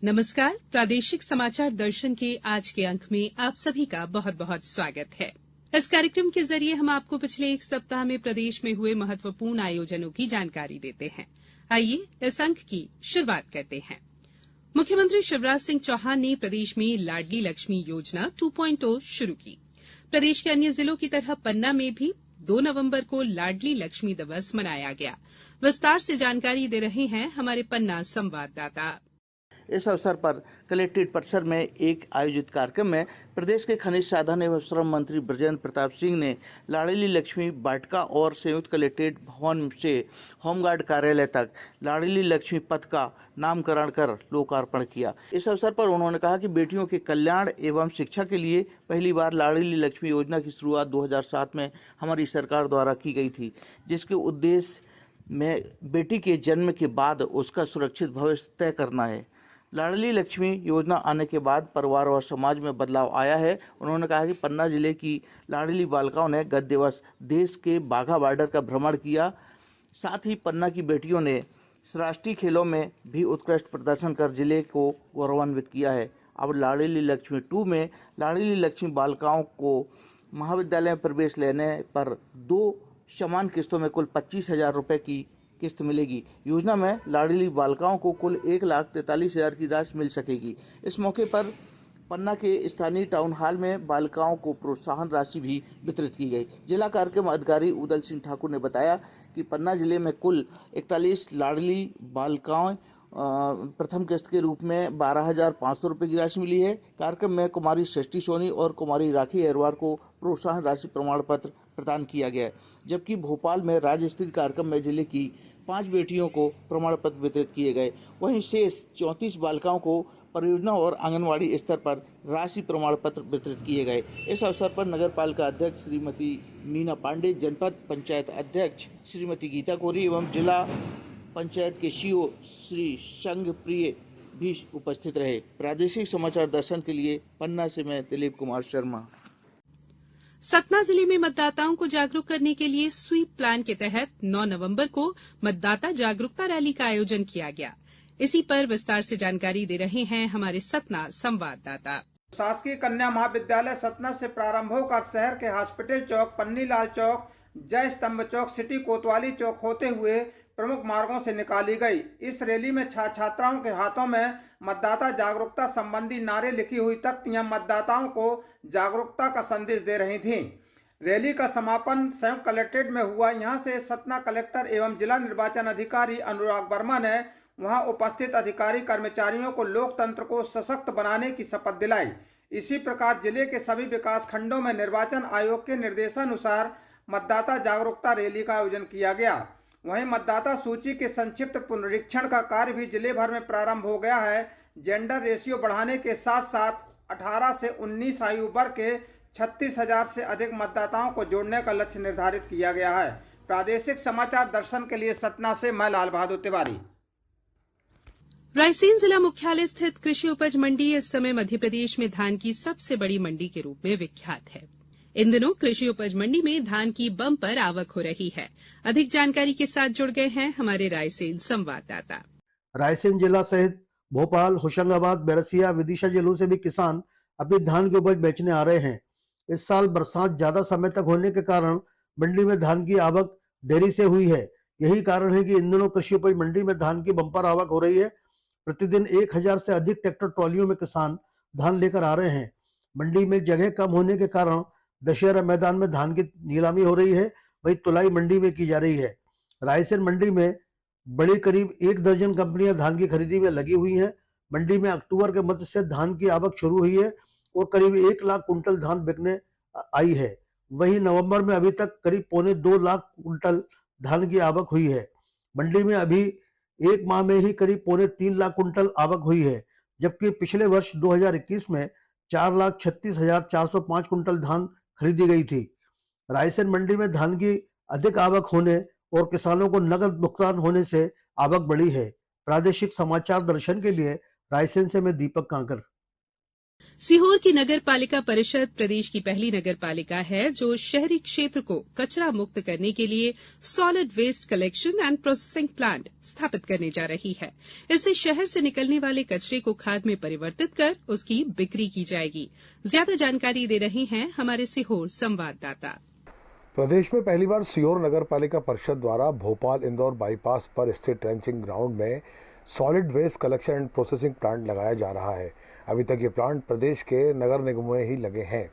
नमस्कार। प्रादेशिक समाचार दर्शन के आज के अंक में आप सभी का बहुत बहुत स्वागत है। इस कार्यक्रम के जरिए हम आपको पिछले एक सप्ताह में प्रदेश में हुए महत्वपूर्ण आयोजनों की जानकारी देते हैं। आइए इस अंक की शुरुआत करते हैं। मुख्यमंत्री शिवराज सिंह चौहान ने प्रदेश में लाडली लक्ष्मी योजना 2.0 शुरू की। प्रदेश के अन्य जिलों की तरह पन्ना में भी 2 नवंबर को लाडली लक्ष्मी दिवस मनाया गया। विस्तार से जानकारी दे रहे हैं हमारे पन्ना संवाददाता। इस अवसर पर कलेक्ट्रेट परिसर में एक आयोजित कार्यक्रम में प्रदेश के खनिज साधन एवं श्रम मंत्री बृजेंद्र प्रताप सिंह ने लाडली लक्ष्मी वाटिका और संयुक्त कलेक्ट्रेट भवन से होमगार्ड कार्यालय तक लाडली लक्ष्मी पथ का नामकरण कर लोकार्पण किया। इस अवसर पर उन्होंने कहा कि बेटियों के कल्याण एवं शिक्षा के लिए पहली बार लाडली लक्ष्मी योजना की शुरुआत 2007 में हमारी सरकार द्वारा की गई थी, जिसके उद्देश्य में बेटी के जन्म के बाद उसका सुरक्षित भविष्य तय करना है। लाडली लक्ष्मी योजना आने के बाद परिवार और समाज में बदलाव आया है। उन्होंने कहा कि पन्ना जिले की लाडली बालिकाओं ने गत दिवस देश के बाघा बॉर्डर का भ्रमण किया। साथ ही पन्ना की बेटियों ने राष्ट्रीय खेलों में भी उत्कृष्ट प्रदर्शन कर जिले को गौरवान्वित किया है। अब लाडली लक्ष्मी 2 में लाडली लक्ष्मी बालिकाओं को महाविद्यालय में प्रवेश लेने पर 2 समान किस्तों में कुल 25,000 रुपये की किस्त मिलेगी। योजना में लाडली बालिकाओं को कुल 1,43,000 की राशि मिल सकेगी। इस मौके पर पन्ना के स्थानीय टाउन हॉल में बालिकाओं को प्रोत्साहन राशि भी वितरित की गई। जिला कार्यक्रम अधिकारी उदल सिंह ठाकुर ने बताया कि पन्ना जिले में कुल 41 लाडली बालिकाओं प्रथम किस्त के रूप में 12,500 रुपये की राशि मिली है। कार्यक्रम में कुमारी सृष्टि सोनी और कुमारी राखी अहरवार को प्रोत्साहन राशि प्रमाण पत्र प्रदान किया गया, जबकि भोपाल में राज्य स्तरीय कार्यक्रम में जिले की 5 बेटियों को प्रमाण पत्र वितरित किए गए। वहीं शेष 34 बालिकाओं को परियोजना और आंगनवाड़ी स्तर पर राशि प्रमाण पत्र वितरित किए गए। इस अवसर पर नगर पालिका अध्यक्ष श्रीमती मीना पांडे, जनपद पंचायत अध्यक्ष श्रीमती गीता कोरी एवं जिला पंचायत के सीओ श्री संघ प्रिय भी उपस्थित रहे। प्रादेशिक समाचार दर्शन के लिए पन्ना से मैं दिलीप कुमार शर्मा। सतना जिले में मतदाताओं को जागरूक करने के लिए स्वीप प्लान के तहत 9 नवंबर को मतदाता जागरूकता रैली का आयोजन किया गया। इसी पर विस्तार से जानकारी दे रहे हैं हमारे सतना संवाददाता। शासकीय कन्या महाविद्यालय सतना से प्रारंभ होकर शहर के हॉस्पिटल चौक, पन्नीलाल चौक, जय स्तंभ चौक, सिटी कोतवाली चौक होते हुए प्रमुख मार्गों से निकाली गई। इस रैली में छात्राओं के हाथों में मतदाता जागरूकता संबंधी नारे लिखी हुई तख्तियां मतदाताओं को जागरूकता का संदेश दे रही थीं। रैली का समापन संयुक्त कलेक्ट्रेट में हुआ। यहां से सतना कलेक्टर एवं जिला निर्वाचन अधिकारी अनुराग वर्मा ने वहां उपस्थित अधिकारी कर्मचारियों को लोकतंत्र को सशक्त बनाने की शपथ दिलाई। इसी प्रकार जिले के सभी विकास खंडों में निर्वाचन आयोग के निर्देशानुसार मतदाता जागरूकता रैली का आयोजन किया गया। वहीं मतदाता सूची के संक्षिप्त पुनरीक्षण का कार्य भी जिले भर में प्रारंभ हो गया है। जेंडर रेशियो बढ़ाने के साथ साथ 18 से 19 आयु वर्ग के 36,000 से अधिक मतदाताओं को जोड़ने का लक्ष्य निर्धारित किया गया है। प्रादेशिक समाचार दर्शन के लिए सतना से मैं लाल बहादुर तिवारी। रायसेन जिला मुख्यालय स्थित कृषि उपज मंडी इस समय मध्यप्रदेश में धान की सबसे बड़ी मंडी के रूप में विख्यात है। इन दिनों कृषि उपज मंडी में धान की बम्पर आवक हो रही है। अधिक जानकारी के साथ जुड़ गए हैं हमारे रायसेन संवाददाता। रायसेन जिला सहित भोपाल, होशंगाबाद, बैरसिया, विदिशा जिलों से भी किसान अपनी धान की उपज बेचने आ रहे हैं। इस साल बरसात ज्यादा समय तक होने के कारण मंडी में धान की आवक देरी से हुई है। यही कारण है कि इन दिनों कृषि उपज मंडी में धान की बम्पर आवक हो रही है। प्रतिदिन 1,000 से अधिक ट्रैक्टर ट्रॉलियों में किसान धान लेकर आ रहे हैं। मंडी में जगह कम होने के कारण दशहरा मैदान में धान की नीलामी हो रही है, वही तुलाई मंडी में की जा रही है। रायसेन मंडी में बड़ी करीब 1 दर्जन कंपनियां धान की खरीदी में लगी हुई हैं। मंडी में अक्टूबर के मध्य से धान की आवक शुरू हुई है और करीब 1 लाख कुंटल धान बिकने आई है। वहीं नवंबर में अभी तक करीब 1.25 लाख कुंटल धान की आवक हुई है। मंडी में अभी एक माह में ही करीब 3.25 लाख कुंटल आवक हुई है, जबकि पिछले वर्ष 2021 में 4,36,405 कुंटल धान खरीदी गई थी। रायसेन मंडी में धान की अधिक आवक होने और किसानों को नकद भुगतान होने से आवक बढ़ी है। प्रादेशिक समाचार दर्शन के लिए रायसेन से मैं दीपक कांकर। सीहोर की नगर पालिका परिषद प्रदेश की पहली नगर पालिका है जो शहरी क्षेत्र को कचरा मुक्त करने के लिए solid waste collection and processing plant स्थापित करने जा रही है। इससे शहर से निकलने वाले कचरे को खाद में परिवर्तित कर उसकी बिक्री की जाएगी। ज्यादा जानकारी दे रहे हैं हमारे सीहोर संवाददाता। प्रदेश में पहली बार सीहोर नगर पालिका परिषद द्वारा भोपाल इंदौर बाईपास पर स्थित ट्रेंचिंग ग्राउंड में solid waste collection and processing plant लगाया जा रहा है। अभी तक ये प्लांट प्रदेश के नगर निगमों में ही लगे हैं।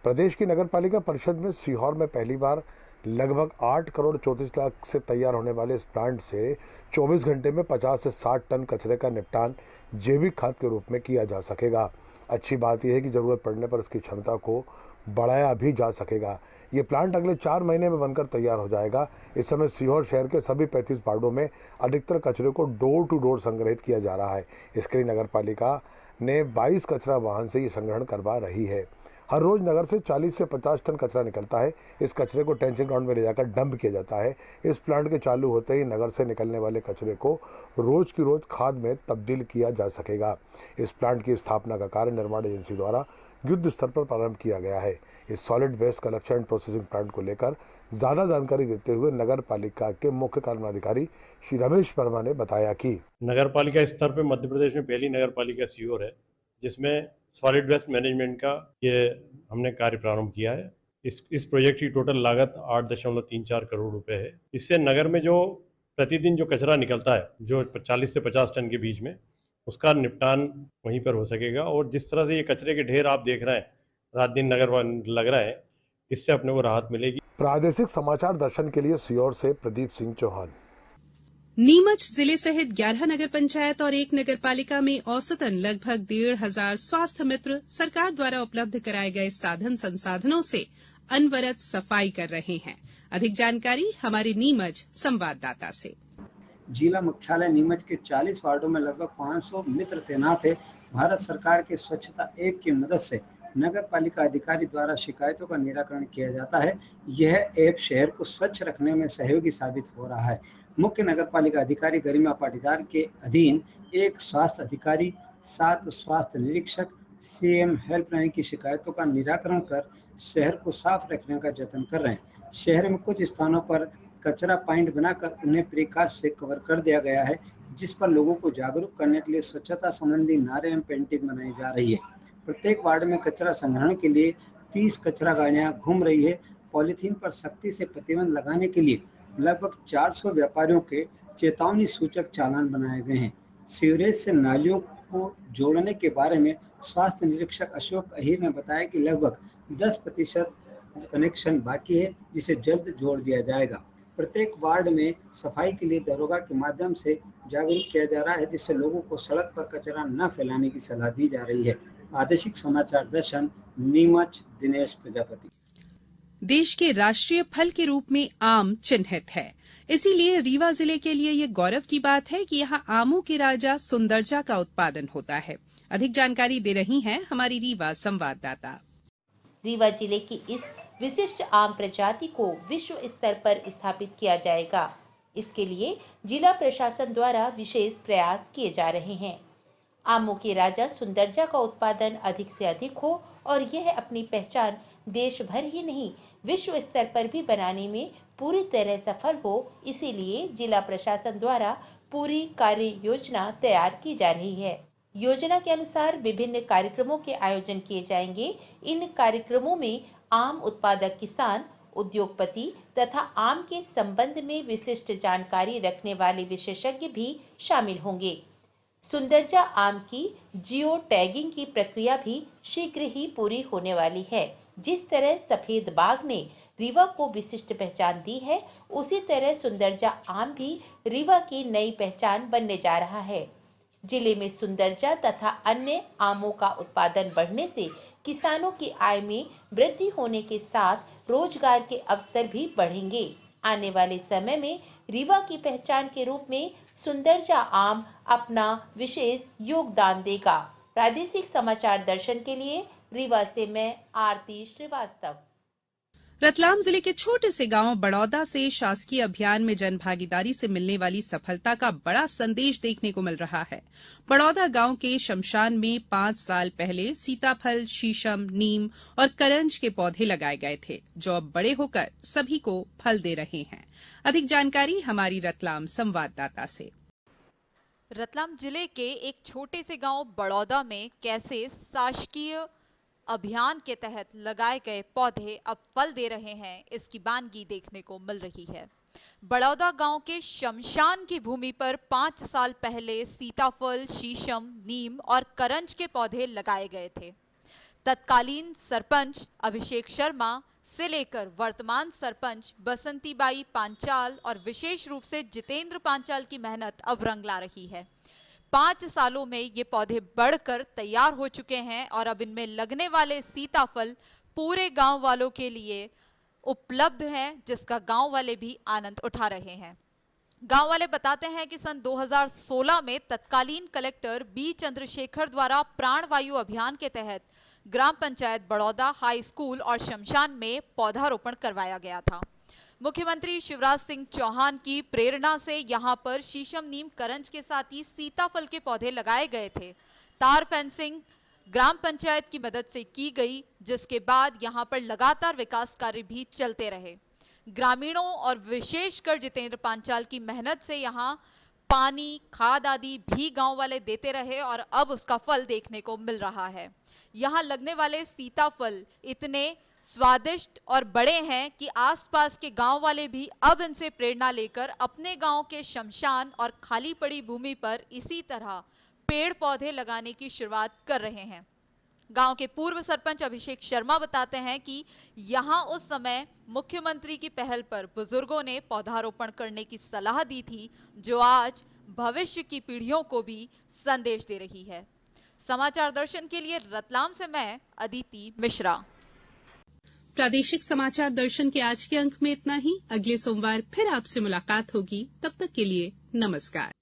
प्रदेश की नगर पालिका परिषद में सीहोर में पहली बार लगभग 8 करोड़ 34 लाख से तैयार होने वाले इस प्लांट से 24 घंटे में 50 से 60 टन कचरे का निपटान जैविक खाद के रूप में किया जा सकेगा। अच्छी बात यह है कि जरूरत पड़ने पर इसकी क्षमता को बढ़ाया भी जा सकेगा। ये प्लांट अगले 4 महीने में बनकर तैयार हो जाएगा। इस समय सीहोर शहर के सभी 35 वार्डों में अधिकतर कचरे को डोर टू डोर संग्रहित किया जा रहा है। इसके लिए नगर पालिका ने 22 कचरा वाहन से ये संग्रहण करवा रही है। हर रोज नगर से 40 से 50 टन कचरा निकलता है। इस कचरे को ट्रेंचिंग ग्राउंड में ले जाकर डंप किया जाता है। इस प्लांट के चालू होते ही नगर से निकलने वाले कचरे को रोज की रोज खाद में तब्दील किया जा सकेगा। इस प्लांट की स्थापना का कार्य निर्माण एजेंसी द्वारा युद्ध स्तर पर प्रारंभ किया गया है। इस solid waste collection and processing plant को लेकर ज्यादा जानकारी देते हुए नगर पालिका के मुख्य कार्यक्रमाधिकारी श्री रमेश वर्मा ने बताया कि नगर पालिका स्तर पर मध्य प्रदेश में पहली नगर पालिका सीहोर है जिसमें सॉलिड वेस्ट मैनेजमेंट का ये हमने कार्य प्रारंभ किया है। इस प्रोजेक्ट की टोटल लागत 8.34 करोड़ रुपए है। इससे नगर में जो प्रतिदिन जो कचरा निकलता है जो 40 से 50 टन के बीच में, उसका निपटान वहीं पर हो सकेगा। और जिस तरह से ये कचरे के ढेर आप देख रहे हैं रात दिन नगर लग रहा है, इससे अपने को राहत मिलेगी। प्रादेशिक समाचार दर्शन के लिए सीहोर से प्रदीप सिंह चौहान। नीमच जिले सहित 11 नगर पंचायत और 1 नगर पालिका में औसतन लगभग 1,500 स्वास्थ्य मित्र सरकार द्वारा उपलब्ध कराए गए साधन संसाधनों से अनवरत सफाई कर रहे हैं। अधिक जानकारी हमारे नीमच संवाददाता से। जिला मुख्यालय नीमच के 40 वार्डों में लगभग 500 मित्र तैनात है। भारत सरकार के स्वच्छता ऐप की मदद से नगर पालिका अधिकारी द्वारा शिकायतों का निराकरण किया जाता है। यह ऐप शहर को स्वच्छ रखने में सहयोगी साबित हो रहा है। मुख्य नगर पालिका अधिकारी गरिमा पाटीदार के अधीन एक स्वास्थ्य अधिकारी, 7 स्वास्थ्य निरीक्षक सीएम हेल्पलाइन की शिकायतों का निराकरण कर शहर को साफ रखने का जतन कर रहे हैं। शहर में कुछ स्थानों पर कचरा पॉइंट बनाकर उन्हें प्रकाश से कवर कर दिया गया है, जिस पर लोगों को जागरूक करने के लिए स्वच्छता संबंधी नारे एवं पेंटिंग बनाई जा रही है। प्रत्येक वार्ड में कचरा संग्रहण के लिए 30 कचरा गाड़ियां घूम रही है। पॉलीथीन पर सख्ती से प्रतिबंध लगाने के लिए लगभग 400 व्यापारियों के चेतावनी सूचक चालान बनाए गए हैं। सीवरेज से नालियों को जोड़ने के बारे में स्वास्थ्य निरीक्षक अशोक अहीर ने बताया कि लगभग 10% कनेक्शन बाकी है, जिसे जल्द जोड़ दिया जाएगा। प्रत्येक वार्ड में सफाई के लिए दरोगा के माध्यम से जागरूक किया जा रहा है, जिससे लोगों को सड़क पर कचरा न फैलाने की सलाह दी जा रही है। प्रादेशिक समाचार दर्शन, नीमच, दिनेश प्रजापति। देश के राष्ट्रीय फल के रूप में आम चिन्हित है। इसीलिए रीवा जिले के लिए ये गौरव की बात है कि यहाँ आमों के राजा सुंदरजा का उत्पादन होता है। अधिक जानकारी दे रही हैं हमारी रीवा संवाददाता। रीवा जिले की इस विशिष्ट आम प्रजाति को विश्व स्तर पर स्थापित किया जाएगा। इसके लिए जिला प्रशासन द्वारा विशेष प्रयास किए जा रहे हैं। आमों के राजा सुंदरजा का उत्पादन अधिक से अधिक हो और यह अपनी पहचान देश भर ही नहीं विश्व स्तर पर भी बनाने में पूरी तरह सफल हो, इसीलिए जिला प्रशासन द्वारा पूरी कार्य योजना तैयार की जा रही है। योजना के अनुसार विभिन्न कार्यक्रमों के आयोजन किए जाएंगे। इन कार्यक्रमों में आम उत्पादक किसान, उद्योगपति तथा आम के संबंध में विशिष्ट जानकारी रखने वाले विशेषज्ञ भी शामिल होंगे। सुंदरजा आम की जियो टैगिंग की प्रक्रिया भी शीघ्र ही पूरी होने वाली है। जिस तरह सफेद बाग ने रीवा को विशिष्ट पहचान दी है, उसी तरह सुंदरजा आम भी रीवा की नई पहचान बनने जा रहा है। जिले में सुंदरजा तथा अन्य आमों का उत्पादन बढ़ने से किसानों की आय में वृद्धि होने के साथ रोजगार के अवसर भी बढ़ेंगे। आने वाले समय में रीवा की पहचान के रूप में सुंदरजा आम अपना विशेष योगदान देगा। प्रादेशिक समाचार दर्शन के लिए रीवा से मैं आरती श्रीवास्तव। रतलाम जिले के छोटे से गांव बड़ौदा से शासकीय अभियान में जनभागीदारी से मिलने वाली सफलता का बड़ा संदेश देखने को मिल रहा है। बड़ौदा गांव के शमशान में 5 साल पहले सीताफल, शीशम, नीम और करंज के पौधे लगाए गए थे, जो अब बड़े होकर सभी को फल दे रहे हैं। अधिक जानकारी हमारी रतलाम संवाददाता से। रतलाम जिले के एक छोटे से गांव बड़ौदा में कैसे शासकीय अभियान के तहत लगाए गए पौधे अब फल दे रहे हैं, इसकी वानगी देखने को मिल रही है। बड़ौदा गांव के शमशान की भूमि पर 5 साल पहले सीताफल, शीशम, नीम और करंज के पौधे लगाए गए थे। तत्कालीन सरपंच अभिषेक शर्मा से लेकर वर्तमान सरपंच बसंतीबाई पांचाल और विशेष रूप से जितेंद्र पांचाल की मेहनत अब रंग ला रही है। 5 सालों में ये पौधे बढ़कर तैयार हो चुके हैं और अब इनमें लगने वाले सीताफल पूरे गांव वालों के लिए उपलब्ध हैं, जिसका गांव वाले भी आनंद उठा रहे हैं। गांव वाले बताते हैं कि सन 2016 में तत्कालीन कलेक्टर बी चंद्रशेखर द्वारा प्राणवायु अभियान के तहत ग्राम पंचायत बड़ौदा, हाई स्कूल और शमशान में पौधारोपण करवाया गया था। मुख्यमंत्री शिवराज सिंह चौहान की प्रेरणा से यहां पर शीशम, नीम, करंज के साथ ही सीताफल के पौधे लगाए गए थे। तार फेंसिंग ग्राम पंचायत की मदद से की गई, जिसके बाद यहां पर लगातार विकास कार्य भी चलते रहे। ग्रामीणों और विशेषकर जितेंद्र पांचाल की मेहनत से यहां पानी, खाद आदि भी गांव वाले देते रहे और अब उसका फल देखने को मिल रहा है। यहां लगने वाले सीताफल इतने स्वादिष्ट और बड़े हैं कि आसपास के गांव वाले भी अब इनसे प्रेरणा लेकर अपने गांव के शमशान और खाली पड़ी भूमि पर इसी तरह पेड़ पौधे लगाने की शुरुआत कर रहे हैं। गांव के पूर्व सरपंच अभिषेक शर्मा बताते हैं कि यहां उस समय मुख्यमंत्री की पहल पर बुजुर्गों ने पौधारोपण करने की सलाह दी थी, जो आज भविष्य की पीढ़ियों को भी संदेश दे रही है। समाचार दर्शन के लिए रतलाम से मैं अदिति मिश्रा। प्रादेशिक समाचार दर्शन के आज के अंक में इतना ही। अगले सोमवार फिर आपसे मुलाकात होगी। तब तक के लिए नमस्कार।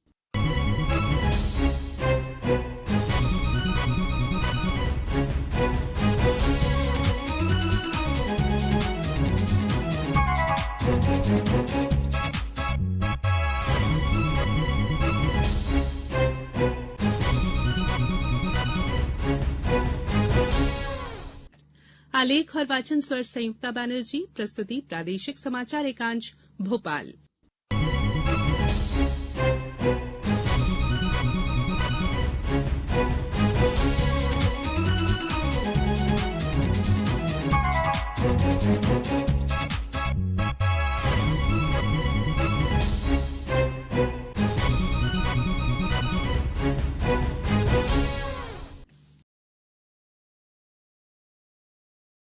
आलेख और वाचन स्वर संयुक्ता बनर्जी। प्रस्तुति प्रादेशिक समाचार एकांश भोपाल।